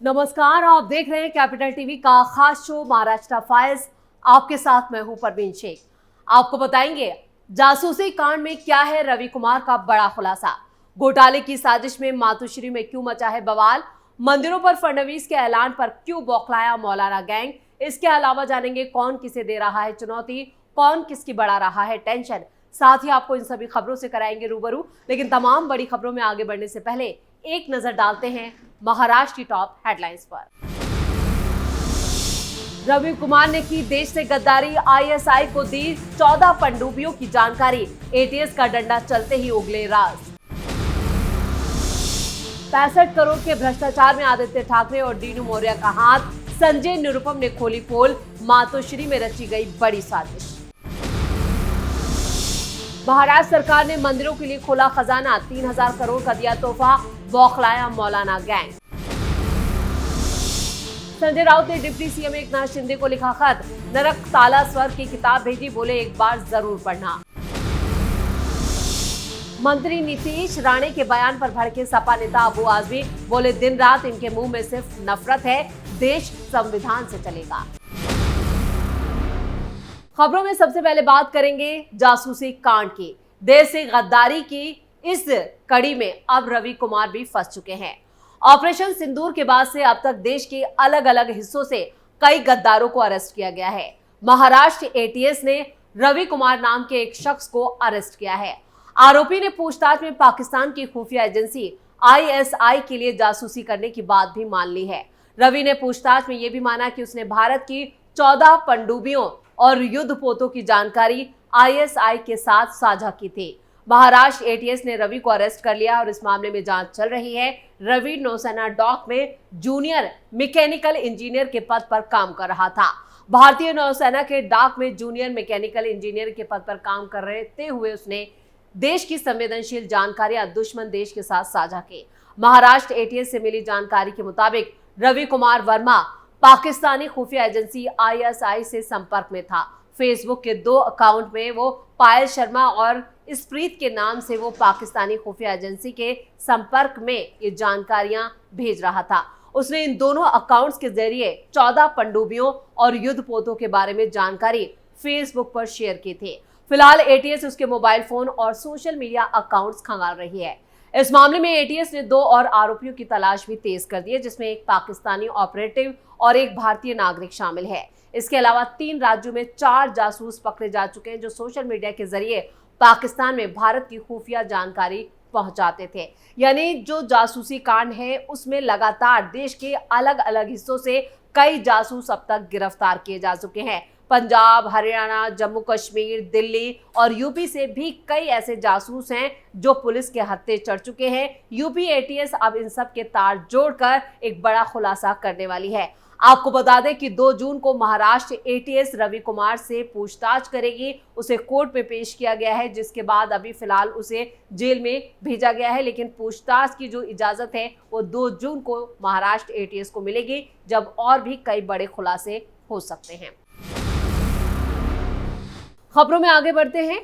नमस्कार, आप देख रहे हैं कैपिटल टीवी का खास शो महाराष्ट्र फाइल्स। आपके साथ मैं हूं परवीन शेख। आपको बताएंगे जासूसी कांड में क्या है रवि कुमार का बड़ा खुलासा, घोटाले की साजिश में मातोश्री में क्यों मचा है बवाल, मंदिरों पर फडणवीस के ऐलान पर क्यों बौखलाया मौलाना गैंग। इसके अलावा जानेंगे कौन किसे दे रहा है चुनौती, कौन किसकी बढ़ा रहा है टेंशन। साथ ही आपको इन सभी खबरों से कराएंगे रूबरू। लेकिन तमाम बड़ी खबरों में आगे बढ़ने से पहले एक नजर डालते हैं महाराष्ट्र की टॉप हेडलाइंस पर। रवि कुमार ने की देश से गद्दारी, आईएसआई को दी 14 पनडुब्बियों की जानकारी, एटीएस का डंडा चलते ही उगले राज। 65 करोड़ के भ्रष्टाचार में आदित्य ठाकरे और डीनू मौर्य का हाथ, संजय निरुपम ने खोली पोल, मातोश्री में रची गई बड़ी साजिश। महाराष्ट्र सरकार ने मंदिरों के लिए खोला खजाना, 3000 करोड़ का दिया तोहफा, बौखलाया मौलाना गैंग। संजय राउत ने डिप्टी सीएम एकनाथ शिंदे को लिखा खत, नरक ताला स्वर्ग की किताब भेजी, बोले एक बार जरूर पढ़ना। मंत्री नीतीश राणे के बयान पर भड़के सपा नेता अबू आजमी, बोले दिन रात इनके मुंह में सिर्फ नफरत है, देश संविधान से चलेगा। खबरों में सबसे पहले बात करेंगे जासूसी कांड की। देश से गद्दारी की इस कड़ी में अब रवि कुमार भी फंस चुके हैं। ऑपरेशन सिंदूर के बाद से अब तक देश के अलग अलग हिस्सों से कई गद्दारों को अरेस्ट किया गया है। महाराष्ट्र एटीएस ने रवि कुमार नाम के एक शख्स को अरेस्ट किया है। आरोपी ने पूछताछ में पाकिस्तान की खुफिया एजेंसी आईएसआई के लिए जासूसी करने की बात भी मान ली है। रवि ने पूछताछ में यह भी माना कि उसने भारत की 14 पनडुब्बियों और युद्धपोतों की जानकारी आईएसआई के साथ साझा की थी। महाराष्ट्र एटीएस ने रवि को अरेस्ट कर लिया और इस मामले में जांच चल रही है। रवि नौसेना डॉक में जूनियर मैकेनिकल इंजीनियर के पद पर काम कर रहा था। भारतीय नौसेना के डाक में जूनियर मैकेनिकल इंजीनियर के पद पर काम कर रहते हुए उसने देश की संवेदनशील जानकारियां दुश्मन देश के साथ साझा की। महाराष्ट्र एटीएस से मिली जानकारी के मुताबिक रवि कुमार वर्मा पाकिस्तानी खुफिया एजेंसी आईएसआई से संपर्क में था। फेसबुक के 2 अकाउंट में वो पायल शर्मा और स्प्रीत के नाम से वो पाकिस्तानी खुफिया एजेंसी के संपर्क में ये जानकारियां भेज रहा था। उसने इन दोनों अकाउंट्स के जरिए 14 पनडुब्बियों और युद्धपोतों के बारे में जानकारी फेसबुक पर शेयर की थी। फिलहाल एटीएस उसके मोबाइल फोन और सोशल मीडिया अकाउंट्स खंगाल रही है। इस मामले में एटीएस ने 2 और आरोपियों की तलाश भी तेज कर दी है, जिसमें एक पाकिस्तानी ऑपरेटिव और एक भारतीय नागरिक शामिल है। इसके अलावा 3 राज्यों में 4 जासूस पकड़े जा चुके हैं जो सोशल मीडिया के जरिए पाकिस्तान में भारत की खुफिया जानकारी पहुंचाते थे। यानी जो जासूसी कांड है उसमें लगातार देश के अलग अलग हिस्सों से कई जासूस अब तक गिरफ्तार किए जा चुके हैं। पंजाब, हरियाणा, जम्मू कश्मीर, दिल्ली और यूपी से भी कई ऐसे जासूस हैं जो पुलिस के हत्थे चढ़ चुके हैं। यूपी एटीएस अब इन सब के तार जोड़कर एक बड़ा खुलासा करने वाली है। आपको बता दें कि 2 जून को महाराष्ट्र एटीएस रवि कुमार से पूछताछ करेगी। उसे कोर्ट में पेश किया गया है, जिसके बाद अभी फिलहाल उसे जेल में भेजा गया है। लेकिन पूछताछ की जो इजाजत है वो 2 जून को महाराष्ट्र एटीएस को मिलेगी, जब और भी कई बड़े खुलासे हो सकते हैं। खबरों में आगे बढ़ते हैं।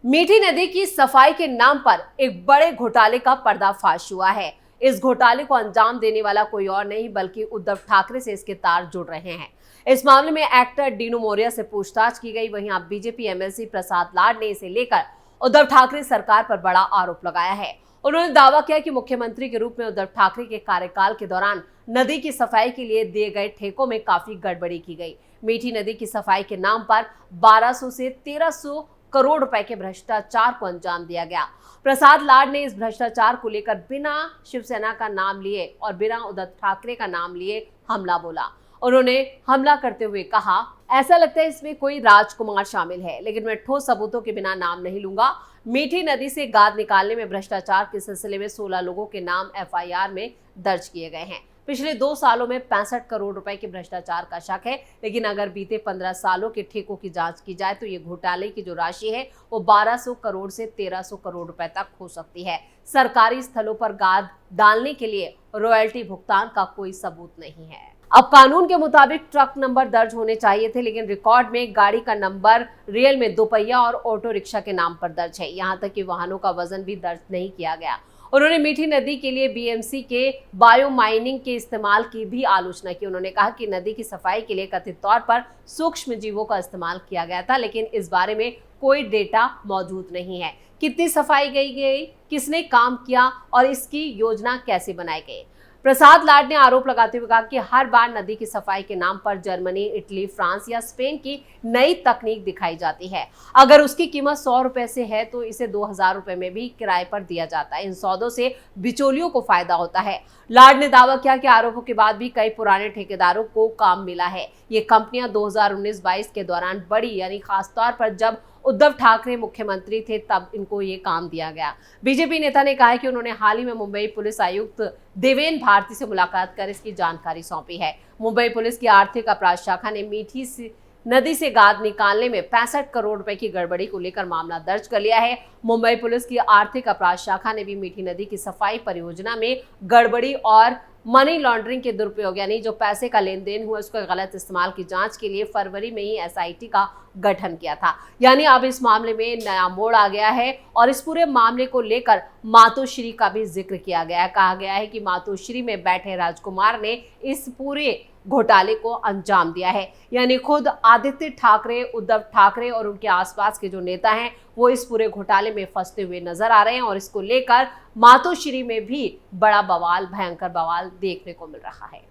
मीठी नदी की सफाई के नाम पर एक बड़े घोटाले का पर्दाफाश हुआ है। इस घोटाले को अंजाम देने वाला कोई और नहीं बल्कि उद्धव ठाकरे से इसके तार जुड़ रहे हैं। इस मामले में एक्टर डीनू मौर्य से पूछताछ की गई। वहीं अब बीजेपी एमएलसी प्रसाद लाड ने इसे लेकर उद्धव ठाकरे सरकार पर बड़ा आरोप लगाया है। उन्होंने दावा किया कि मुख्यमंत्री के रूप में उद्धव ठाकरे के कार्यकाल के दौरान नदी की सफाई के लिए दिए गए ठेकों में काफी गड़बड़ी की गई। मीठी नदी की सफाई के नाम पर 1200 से 1300 करोड़ रुपए के भ्रष्टाचार को अंजाम दिया गया। प्रसाद लाड ने इस भ्रष्टाचार को लेकर बिना शिवसेना का नाम लिए और बिना उद्धव ठाकरे का नाम लिए हमला बोला। उन्होंने हमला करते हुए कहा, ऐसा लगता है इसमें कोई राजकुमार शामिल है, लेकिन मैं ठोस सबूतों के बिना नाम नहीं लूंगा। मीठी नदी से गाद निकालने में भ्रष्टाचार के सिलसिले में 16 लोगों के नाम एफआईआर में दर्ज किए गए हैं। पिछले 2 सालों में 65 करोड़ रुपए के भ्रष्टाचार का शक है। लेकिन अगर बीते 15 सालों के ठेकों की जांच की जाए तो ये घोटाले की जो राशि है वो 1200 करोड़ से 1300 करोड़ रुपए तक हो सकती है। सरकारी स्थलों पर गाद डालने के लिए रॉयल्टी भुगतान का कोई सबूत नहीं है। अब कानून के मुताबिक ट्रक नंबर दर्ज होने चाहिए थे, लेकिन रिकॉर्ड में गाड़ी का नंबर रियल में 2 पहिया और ऑटो रिक्शा के नाम पर दर्ज है। यहाँ तक कि वाहनों का वजन भी दर्ज नहीं किया गया। उन्होंने मीठी नदी के लिए बीएमसी के बायो माइनिंग के इस्तेमाल की भी आलोचना की। उन्होंने कहा कि नदी की सफाई के लिए कथित तौर पर सूक्ष्म जीवों का इस्तेमाल किया गया था, लेकिन इस बारे में कोई डेटा मौजूद नहीं है। कितनी सफाई की गई, किसने काम किया और इसकी योजना कैसे बनाई गई। प्रसाद लाड ने आरोप लगाते हुए कहा कि हर बार नदी की सफाई के नाम पर जर्मनी, इटली, फ्रांस या स्पेन की नई तकनीक दिखाई जाती है। अगर उसकी कीमत 100 रुपए से है तो इसे 2000 रुपए में भी किराए पर दिया जाता है। इन सौदों से बिचौलियों को फायदा होता है। लाड ने दावा किया कि आरोपों के बाद भी कई पुराने ठेकेदारों को काम मिला है। ये कंपनियां 2019-22 के दौरान बढ़ी, यानी खासतौर पर जब उद्धव ठाकरे मुख्यमंत्री थे तब इनको ये काम दिया गया। बीजेपी नेता ने कहा है कि उन्होंने हाल ही में मुंबई पुलिस आयुक्त देवेन भारती से मुलाकात कर इसकी जानकारी सौंपी है। मुंबई पुलिस की आर्थिक अपराध शाखा ने मीठी नदी से गाद निकालने में 65 करोड़ रुपए की गड़बड़ी को लेकर मामला दर्ज कर लिया है। मुंबई पुलिस की आर्थिक अपराध शाखा ने भी मीठी नदी की सफाई परियोजना में गड़बड़ी और मनी लॉन्ड्रिंग के दुरुपयोग, यानी जो पैसे का लेन देन हुआ उसका गलत इस्तेमाल की जांच के लिए फरवरी में ही एसआईटी का गठन किया था। यानी अब इस मामले में नया मोड़ आ गया है और इस पूरे मामले को लेकर मातोश्री का भी जिक्र किया गया है। कहा गया है कि मातोश्री में बैठे राजकुमार ने इस पूरे घोटाले को अंजाम दिया है। यानी खुद आदित्य ठाकरे, उद्धव ठाकरे और उनके आसपास के जो नेता हैं वो इस पूरे घोटाले में फंसते हुए नजर आ रहे हैं और इसको लेकर मातोश्री में भी बड़ा बवाल, भयंकर बवाल देखने को मिल रहा है।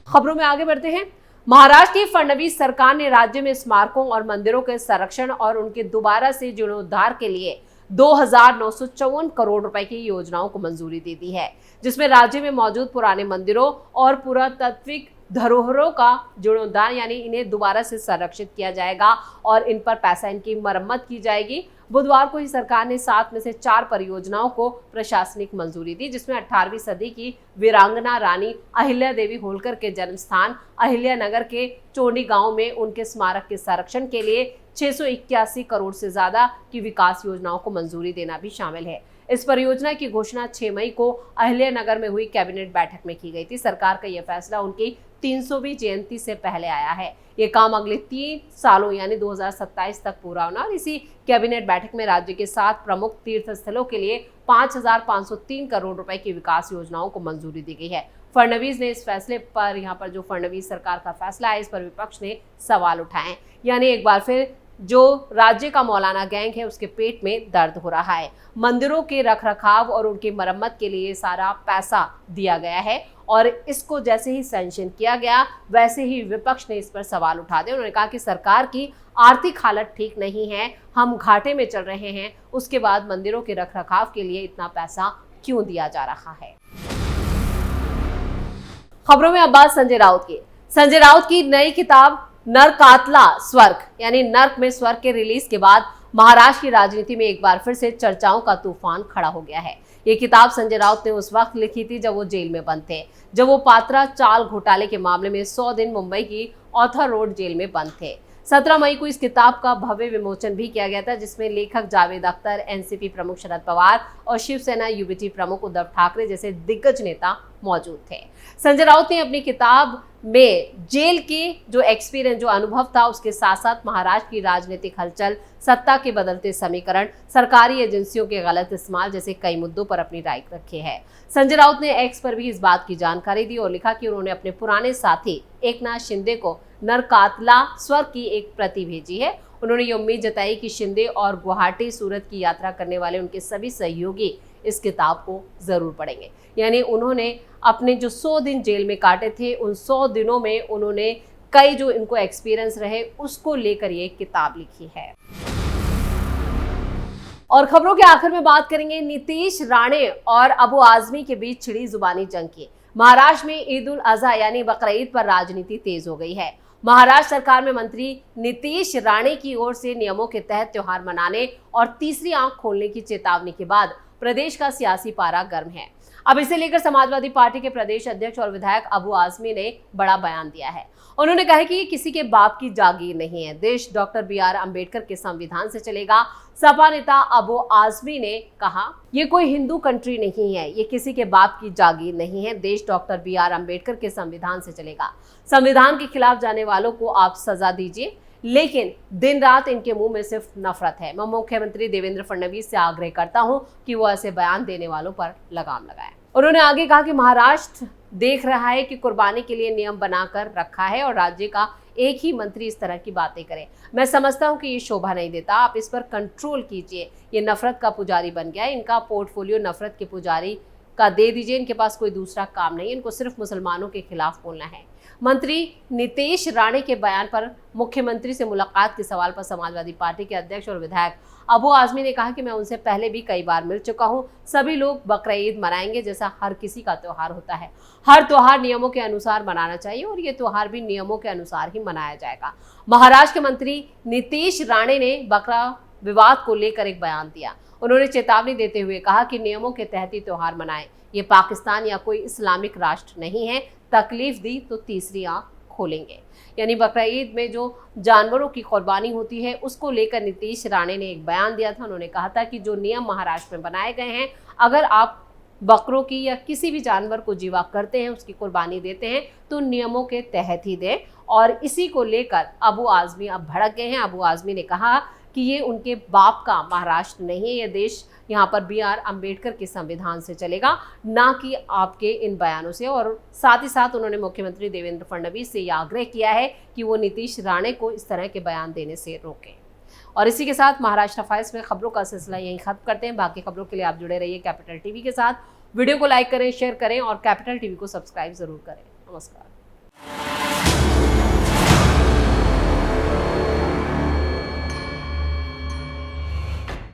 खबरों में आगे बढ़ते हैं। महाराष्ट्र की फडणवीस सरकार ने राज्य में स्मारकों और मंदिरों के संरक्षण और उनके दोबारा से जीर्णोद्धार के लिए 2954 करोड़ रुपए की योजनाओं को मंजूरी दे दी है, जिसमें राज्य में मौजूद पुराने मंदिरों और पुरातात्विक धरोहरों का जीर्णोद्धार, यानी इन्हें दोबारा से संरक्षित किया जाएगा और इन पर पैसा, इनकी मरम्मत की जाएगी। बुधवार को ही सरकार ने 7 में से 4 परियोजनाओं को प्रशासनिक मंजूरी दी, जिसमें 18वीं सदी की वीरांगना रानी अहिल्या देवी होलकर के जन्म स्थान अहिल्या नगर के चोंडी गांव में उनके स्मारक के संरक्षण के लिए 681 करोड़ से ज्यादा की विकास योजनाओं को मंजूरी देना भी शामिल है। इस परियोजना की घोषणा 6 मई को अहिल्या नगर में हुई कैबिनेट बैठक में की गई थी। सरकार का यह फैसला उनकी 300वीं जयंती से पहले आया है। ये काम अगले 3 सालों यानी 2027 तक पूरा होना और इसी कैबिनेट बैठक में राज्य के 7 प्रमुख तीर्थ स्थलों के लिए 5503 करोड़ रुपए की विकास योजनाओं को मंजूरी दी गई है। फडणवीस ने इस फैसले पर, यहाँ पर जो फडणवीस सरकार का फैसला है, इस पर विपक्ष ने सवाल उठाए। यानी एक बार फिर जो राज्य का मौलाना गैंग है उसके पेट में दर्द हो रहा है। मंदिरों के रखरखाव और उनकी मरम्मत के लिए सारा पैसा दिया गया है और इसको जैसे ही सैंक्शन किया गया वैसे ही विपक्ष ने इस पर सवाल उठा दिए। उन्होंने कहा कि सरकार की आर्थिक हालत ठीक नहीं है, हम घाटे में चल रहे हैं, उसके बाद मंदिरों के रखरखाव के लिए इतना पैसा क्यों दिया जा रहा है। खबरों में अब बात संजय राउत की। संजय राउत की नई किताब नरकातला स्वर्ग, यानी नर्क में स्वर्ग के रिलीज के बाद महाराष्ट्र की राजनीति में एक बार फिर से चर्चाओं का तूफान खड़ा हो गया है। ये किताब संजय राउत ने उस वक्त लिखी थी जब वो जेल में बंद थे, जब वो पात्रा चाल घोटाले के मामले में 100 दिन मुंबई की ऑथर रोड जेल में बंद थे। 17 मई को इस किताब का भव्य विमोचन भी किया गया था, जिसमें लेखक जावेद अख्तर, एनसीपी प्रमुख शरद पवार और शिवसेना यूबीटी प्रमुख उद्धव ठाकरे जैसे दिग्गज नेता मौजूद थे। संजय राउत ने अपनी किताब में जेल के जो एक्सपीरियंस, जो अनुभव था, उसके साथ साथ महाराष्ट्र की राजनीतिक हलचल, सत्ता के बदलते समीकरण, सरकारी एजेंसियों के गलत इस्तेमाल जैसे कई मुद्दों पर अपनी राय रखी है। संजय राउत ने एक्स पर भी इस बात की जानकारी दी और लिखा कि उन्होंने अपने पुराने साथी एकनाथ शिंदे को नरकातला स्वर्ग की एक प्रति भेजी है। उन्होंने ये उम्मीद जताई कि शिंदे और गुवाहाटी, सूरत की यात्रा करने वाले उनके सभी सहयोगी इस किताब को जरूर पढ़ेंगे। यानी उन्होंने अपने जो 100 दिन जेल में काटे थे, उन 100 दिनों में उन्होंने कई जो इनको एक्सपीरियंस रहे उसको लेकर ये किताब लिखी है। और खबरों के आखिर में बात करेंगे नीतीश राणे और अबू आजमी के बीच छिड़ी जुबानी जंग की। महाराष्ट्र में ईद उल अजहा यानी बकरीद पर राजनीति तेज हो गई है। महाराष्ट्र सरकार में मंत्री नीतीश राणे की ओर से नियमों के तहत त्योहार मनाने और तीसरी आंख खोलने की चेतावनी के बाद प्रदेश का सियासी पारा गर्म है। अब इसे लेकर समाजवादी पार्टी के प्रदेश अध्यक्ष और विधायक अबू आजमी ने बड़ा बयान दिया है। उन्होंने कहा कि ये किसी के बाप की जागीर नहीं है, देश डॉक्टर BR अम्बेडकर के संविधान से चलेगा। सपा नेता अबू आजमी ने कहा, ये कोई हिंदू कंट्री नहीं है, ये किसी के बाप की जागीर नहीं है, देश डॉक्टर BR अम्बेडकर के संविधान से चलेगा। संविधान के खिलाफ जाने वालों को आप सजा दीजिए। लेकिन दिन रात इनके मुंह में सिर्फ नफरत है। मैं मुख्यमंत्री देवेंद्र फडणवीस से आग्रह करता हूं कि वो ऐसे बयान देने वालों पर लगाम लगाएं। उन्होंने आगे कहा कि महाराष्ट्र देख रहा है कि कुर्बानी के लिए नियम बनाकर रखा है और राज्य का एक ही मंत्री इस तरह की बातें करे। मैं समझता हूं कि ये शोभा नहीं देता। आप इस पर कंट्रोल कीजिए। ये नफरत का पुजारी बन गया है। इनका पोर्टफोलियो नफरत के पुजारी का दे दीजिए। इनके पास कोई दूसरा काम नहीं, इनको सिर्फ मुसलमानों के खिलाफ बोलना है। मंत्री नितेश राणे के बयान पर मुख्यमंत्री से मुलाकात के सवाल पर समाजवादी पार्टी के अध्यक्ष और विधायक अबू आजमी ने कहा कि मैं उनसे पहले भी कई बार मिल चुका हूं। सभी लोग बकरा ईद मनाएंगे जैसा हर किसी का त्योहार होता है। हर त्योहार नियमों के अनुसार मनाना चाहिए और ये त्योहार भी नियमों के अनुसार ही मनाया जाएगा। महाराष्ट्र के मंत्री नितेश राणे ने बकरा विवाद को लेकर एक बयान दिया। उन्होंने चेतावनी देते हुए कहा कि नियमों के तहत ही त्योहार मनाएं। ये पाकिस्तान या कोई इस्लामिक राष्ट्र नहीं है। तकलीफ दी तो तीसरी आंख खोलेंगे। यानी बकरा ईद में जो जानवरों की कुर्बानी होती है उसको लेकर नीतीश राणे ने एक बयान दिया था। उन्होंने कहा था कि जो नियम महाराष्ट्र में बनाए गए हैं, अगर आप बकरों की या किसी भी जानवर को जीवा करते हैं, उसकी कुर्बानी देते हैं, तो नियमों के तहत ही दें। और इसी को लेकर अबू आजमी अब भड़क गए हैं। अबू आजमी ने कहा कि ये उनके बाप का महाराष्ट्र नहीं है, यह देश यहाँ पर BR अम्बेडकर के संविधान से चलेगा, ना कि आपके इन बयानों से। और साथ ही साथ उन्होंने मुख्यमंत्री देवेंद्र फडणवीस से यह आग्रह किया है कि वो नीतीश राणे को इस तरह के बयान देने से रोकें। और इसी के साथ महाराष्ट्र फाइल्स में खबरों का सिलसिला यहीं खत्म करते हैं। बाकी खबरों के लिए आप जुड़े रहिए कैपिटल टीवी के साथ। वीडियो को लाइक करें, शेयर करें और कैपिटल टीवी को सब्सक्राइब जरूर करें। नमस्कार।